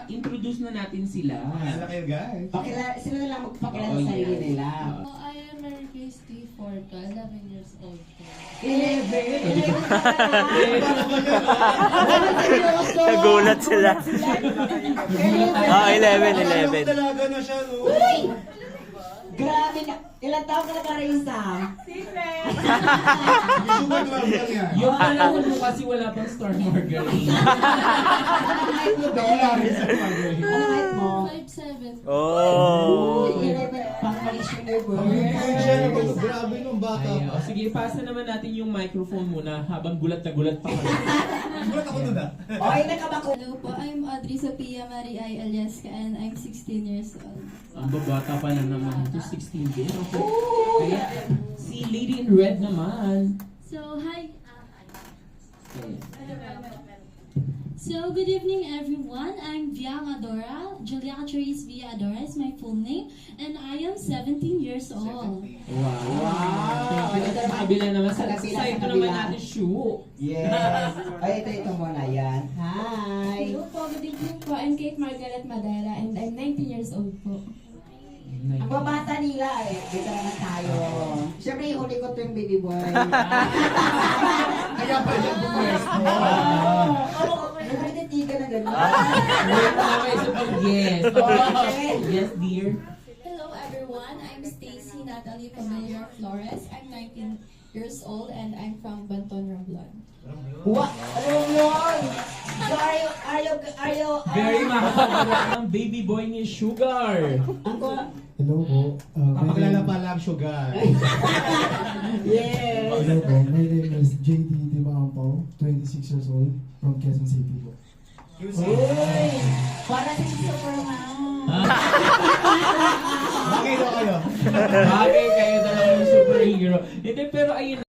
introduce na natin sila. Kaya kayo guys. Sila na lang magpakilala Oo, sa sarili yes. nila. I am Mary Christy Forca, 11 years old po. 11! Nagulat sila. Ah, 11. Talaga na siya, no? Uy! Grabe na. Ilang taon ka na ka rin sa? Sugar club lang yan. Yung panahon mo kasi wala pang Star Margarine. Anong height mo, Wala rin Ben? sa Margarine. Anong height mo? 5'7". Oh. Uy, 11. Pang-malis yung Siya naman, grabe nung bata Ay, pa. sige, pasa naman natin yung microphone muna habang gulat na gulat pa kami. Gulat ako dun ah. Okay, nakabako. Hello po, I'm Audrey Sophia Marie I. Aliasca and I'm 16 years old. Ang babata pa lang naman. Ito 16 din. Okay. Kaya si Lady in Red naman. So, hi. Okay. So, good evening everyone. I'm Viang Adora. Julia Catrice Via Adora is my full name. And I am 17 years old. Wow. Thank you. Sa kabila naman. Sa ito naman natin, Shu. Yes. Ay, ito muna yan. Hi. Hello po, good evening po. I'm Kate Margaret Madera and I'm 19 years old po. Ang babata nila eh. Dito naman tayo. Siyempre, yung huli ko ito yung baby boy. Kaya pa yung bumwesto. Nagpretitigan na gano'n. Wait na may isa pang guest. Okay. Yes, dear. Hello everyone, I'm Stacy Natalie Familiar Flores. I'm 19 years old and I'm from Banton, Romblon. What? Alam yun? So, are you, Very mahaba ang baby boy ni Sugar. Ang ko? Hello po. Papakilala pa lang sugar. Yes. Hello po. My name is JD Dimampo, 26 years old, from Quezon City po. Uy! Para si Superman. Bakit daw kayo? Bagay kayo talagang superhero. Hindi, pero ayun